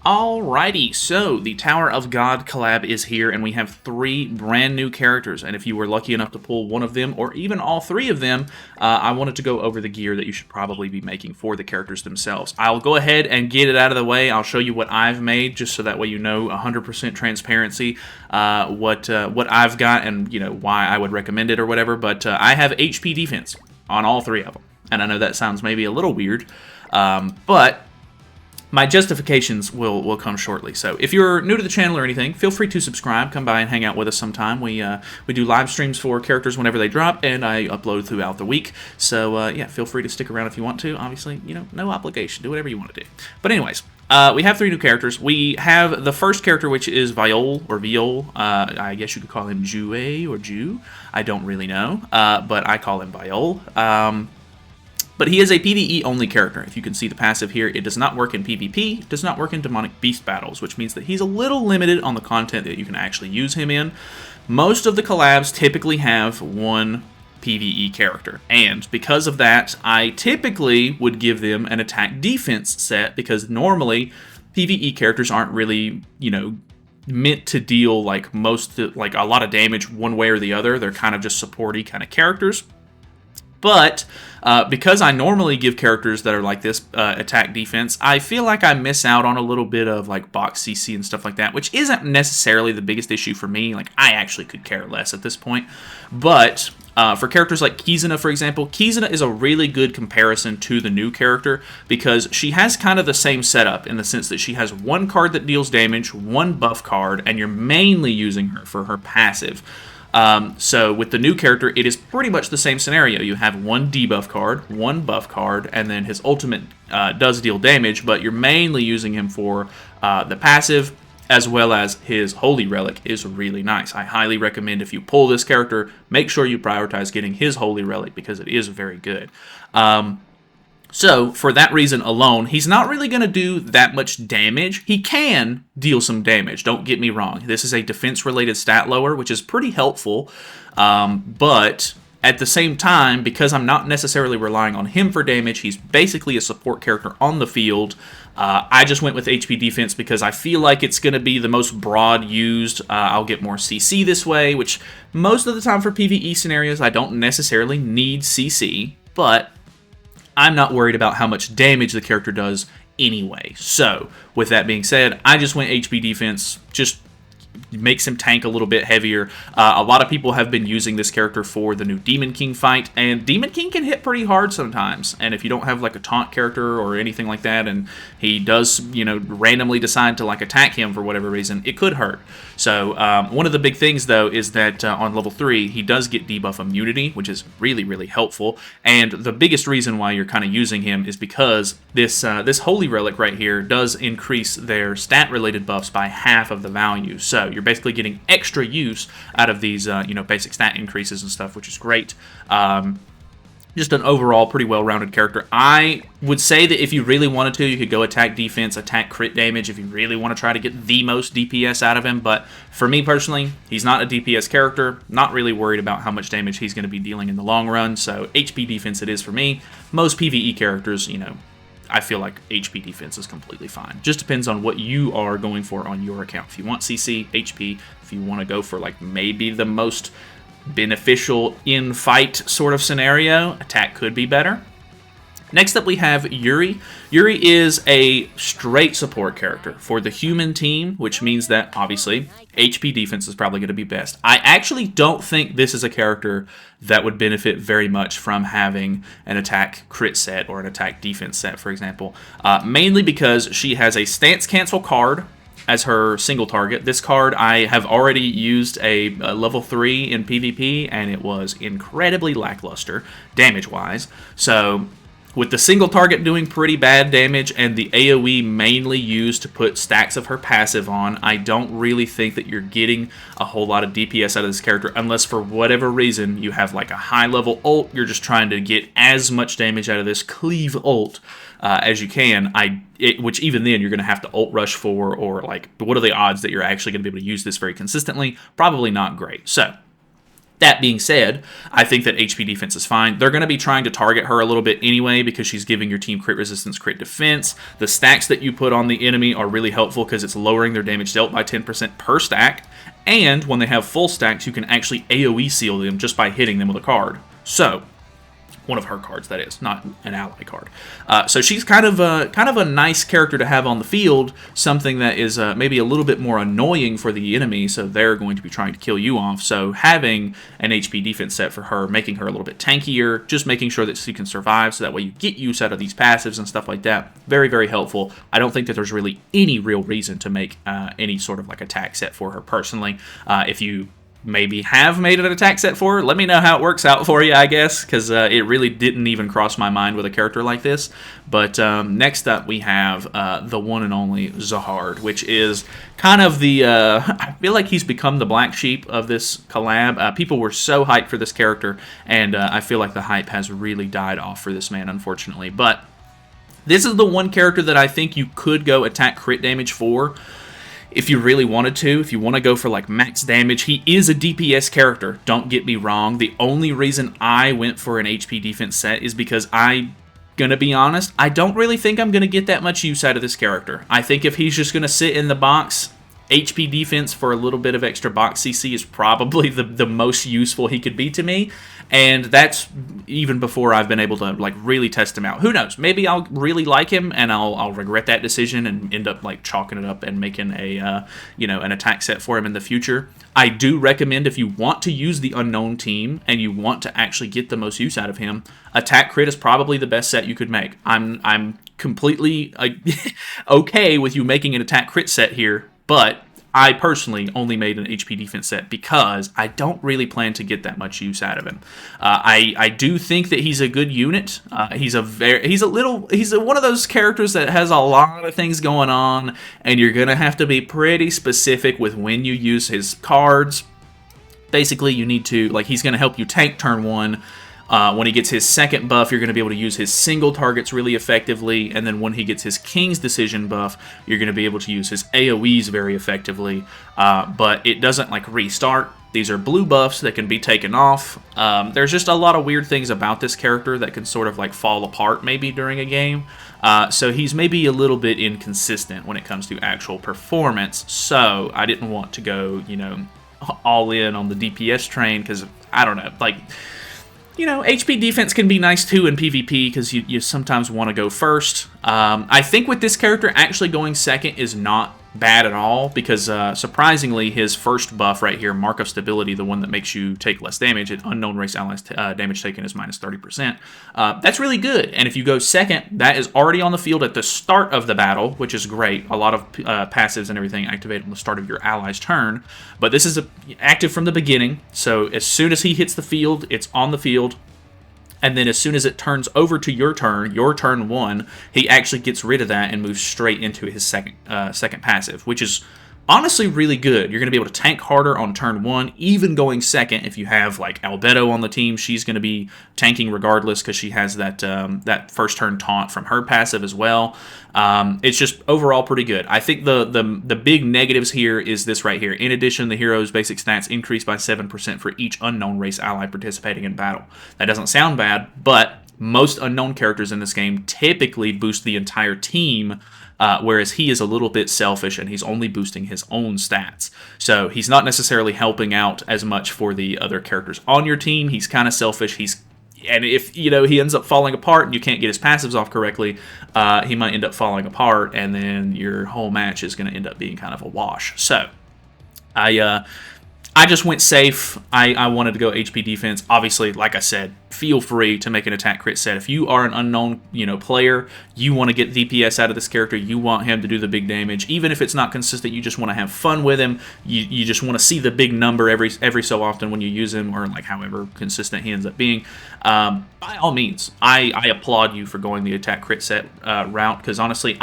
Alrighty, so the Tower of God collab is here, and we have 3 brand new characters, and if you were lucky enough to pull one of them, or even all 3 of them, I wanted to go over the gear that you should probably be making for the characters themselves. I'll go ahead and get it out of the way. I'll show you what I've made, just so that way you know 100% transparency, what I've got, and why I would recommend it or whatever, but I have HP defense on all 3 of them, and I know that sounds maybe a little weird, but my justifications will come shortly. So if you're new to the channel or anything, feel free to subscribe. Come by and hang out with us sometime. We do live streams for characters whenever they drop, and I upload throughout the week. So yeah, feel free to stick around if you want to. Obviously, no obligation. Do whatever you want to do. But anyways, we have 3 new characters. We have the first character, which is Viole, or Viole. I guess you could call him Jue or Jew. I don't really know, but I call him Viole. But he is a PvE-only character. If you can see the passive here, it does not work in PvP, it does not work in demonic beast battles, which means that he's a little limited on the content that you can actually use him in. Most of the collabs typically have 1 PvE character, and because of that, I typically would give them an attack-defense set, because normally PvE characters aren't really, meant to deal like a lot of damage one way or the other. They're kind of just supporty kind of characters. But because I normally give characters that are like this attack defense, I feel like I miss out on a little bit of like box CC and stuff like that, which isn't necessarily the biggest issue for me. Like, I actually could care less at this point. But for characters like Kizuna, for example, Kizuna is a really good comparison to the new character because she has kind of the same setup in the sense that she has 1 card that deals damage, 1 buff card, and you're mainly using her for her passive. So with the new character, it is pretty much the same scenario. You have 1 debuff card, 1 buff card, and then his ultimate does deal damage, but you're mainly using him for the passive, as well as his Holy Relic is really nice. I highly recommend if you pull this character, make sure you prioritize getting his Holy Relic because it is very good. So, for that reason alone, he's not really going to do that much damage. He can deal some damage, don't get me wrong. This is a defense-related stat lower, which is pretty helpful, but at the same time, because I'm not necessarily relying on him for damage, he's basically a support character on the field. I just went with HP defense because I feel like it's going to be the most broad used. I'll get more CC this way, which most of the time for PvE scenarios, I don't necessarily need CC, but I'm not worried about how much damage the character does anyway. So, with that being said, I just went HP defense, just makes him tank a little bit heavier. A lot of people have been using this character for the new Demon King fight, and Demon King can hit pretty hard sometimes, and if you don't have like a taunt character or anything like that, and he does, randomly decide to like attack him for whatever reason, it could hurt. So one of the big things though is that on level 3, he does get debuff immunity, which is really, really helpful, and the biggest reason why you're kind of using him is because this Holy Relic right here does increase their stat-related buffs by half of the value. So you're basically getting extra use out of these, basic stat increases and stuff, which is great. Just an overall pretty well-rounded character. I would say that if you really wanted to, you could go attack defense, attack crit damage, if you really want to try to get the most DPS out of him. But for me personally, he's not a DPS character. Not really worried about how much damage he's going to be dealing in the long run. So HP defense it is for me. Most PvE characters, I feel like HP defense is completely fine. Just depends on what you are going for on your account. If you want CC, HP. If you want to go for like maybe the most beneficial in-fight sort of scenario, attack could be better. Next up we have Yuri. Yuri is a straight support character for the human team, which means that, obviously, HP defense is probably going to be best. I actually don't think this is a character that would benefit very much from having an attack crit set or an attack defense set, for example, mainly because she has a stance cancel card as her single target. This card I have already used a level 3 in PvP, and it was incredibly lackluster damage-wise. So with the single target doing pretty bad damage and the AoE mainly used to put stacks of her passive on, I don't really think that you're getting a whole lot of DPS out of this character unless for whatever reason you have like a high level ult, you're just trying to get as much damage out of this cleave ult as you can, which even then you're going to have to ult rush for, or like what are the odds that you're actually going to be able to use this very consistently? Probably not great. So That being said, I think that HP defense is fine. They're going to be trying to target her a little bit anyway because she's giving your team crit resistance, crit defense. The stacks that you put on the enemy are really helpful because it's lowering their damage dealt by 10% per stack. And when they have full stacks, you can actually AoE seal them just by hitting them with a card. So, one of her cards, that is, not an ally card. So she's kind of a nice character to have on the field, something that is maybe a little bit more annoying for the enemy, so they're going to be trying to kill you off. So having an HP defense set for her, making her a little bit tankier, just making sure that she can survive, so that way you get use out of these passives and stuff like that. Very, very helpful. I don't think that there's really any real reason to make any sort of like attack set for her personally. If you maybe have made an attack set for her, let me know how it works out for you, I guess, because it really didn't even cross my mind with a character like this. But next up we have the one and only Zahard, which is kind of the, I feel like he's become the black sheep of this collab. People were so hyped for this character, and I feel like the hype has really died off for this man, unfortunately. But this is the one character that I think you could go attack crit damage for, if you really wanted to. If you want to go for like max damage, he is a DPS character, don't get me wrong. The only reason I went for an HP defense set is because gonna be honest, I don't really think I'm gonna get that much use out of this character. I think if he's just gonna sit in the box, HP defense for a little bit of extra box CC is probably the most useful he could be to me, and that's even before I've been able to like really test him out. Who knows? Maybe I'll really like him and I'll regret that decision and end up like chalking it up and making a an attack set for him in the future. I do recommend, if you want to use the unknown team and you want to actually get the most use out of him, attack crit is probably the best set you could make. I'm completely okay with you making an attack crit set here, but I personally only made an HP defense set because I don't really plan to get that much use out of him. I do think that he's a good unit. He's one of those characters that has a lot of things going on, and you're gonna have to be pretty specific with when you use his cards. Basically, you need to, like, he's gonna help you tank turn 1. When he gets his second buff, you're going to be able to use his single targets really effectively, and then when he gets his King's Decision buff, you're going to be able to use his AoEs very effectively, but it doesn't like restart. These are blue buffs that can be taken off. There's just a lot of weird things about this character that can sort of like fall apart maybe during a game, so he's maybe a little bit inconsistent when it comes to actual performance, so I didn't want to go, all in on the DPS train, because, I don't know, like, HP defense can be nice too in PvP because you sometimes want to go first. I think with this character, actually going second is not bad at all, because surprisingly, his first buff right here, Mark of Stability, the one that makes you take less damage, at unknown race allies damage taken is minus 30%. That's really good, and if you go second, that is already on the field at the start of the battle, which is great. A lot of passives and everything activate on the start of your ally's turn, but this is active from the beginning, so as soon as he hits the field, it's on the field. And then as soon as it turns over to your turn 1, he actually gets rid of that and moves straight into his second passive, which is honestly really good. You're going to be able to tank harder on turn 1, even going second. If you have like Albedo on the team, she's going to be tanking regardless because she has that first turn taunt from her passive as well. It's just overall pretty good. I think the big negatives here is this right here. In addition, the hero's basic stats increase by 7% for each unknown race ally participating in battle. That doesn't sound bad, but most unknown characters in this game typically boost the entire team, whereas he is a little bit selfish and he's only boosting his own stats. So he's not necessarily helping out as much for the other characters on your team. He's kind of selfish. And if he ends up falling apart and you can't get his passives off correctly, he might end up falling apart, and then your whole match is going to end up being kind of a wash. So I just went safe. I wanted to go HP defense. Obviously, like I said, feel free to make an attack crit set. If you are an unknown, player, you want to get DPS out of this character, you want him to do the big damage. Even if it's not consistent, you just want to have fun with him. You just want to see the big number every so often when you use him, or like however consistent he ends up being. By all means, I applaud you for going the attack crit set route, because honestly,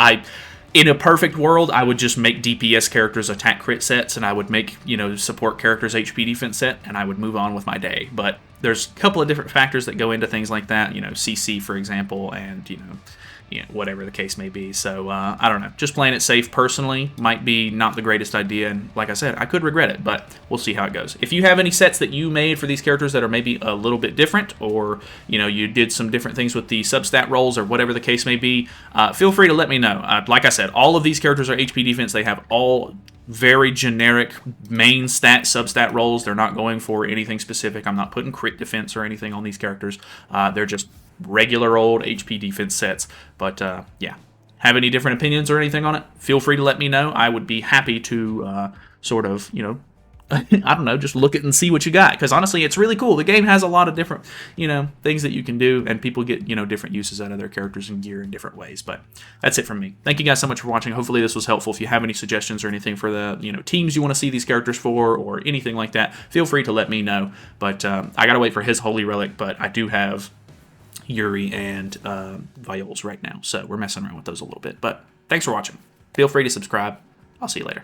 in a perfect world, I would just make DPS characters attack crit sets, and I would make, support characters HP defense set, and I would move on with my day. But there's a couple of different factors that go into things like that, CC, for example, and, whatever the case may be. So I don't know. Just playing it safe personally might be not the greatest idea. And like I said, I could regret it, but we'll see how it goes. If you have any sets that you made for these characters that are maybe a little bit different, or you did some different things with the substat rolls or whatever the case may be, feel free to let me know. Like I said, all of these characters are HP defense. They have all very generic main stat, substat rolls. They're not going for anything specific. I'm not putting crit defense or anything on these characters. They're just regular old HP defense sets. But yeah, have any different opinions or anything on it? Feel free to let me know. I would be happy to sort of, I don't know, just look at and see what you got. Because honestly, it's really cool. The game has a lot of different, things that you can do, and people get, different uses out of their characters and gear in different ways. But that's it from me. Thank you guys so much for watching. Hopefully this was helpful. If you have any suggestions or anything for the, teams you want to see these characters for, or anything like that, feel free to let me know. But I gotta wait for his Holy Relic, but I do have Yuri and Violes right now, so we're messing around with those a little bit. But thanks for watching. Feel free to subscribe. I'll see you later.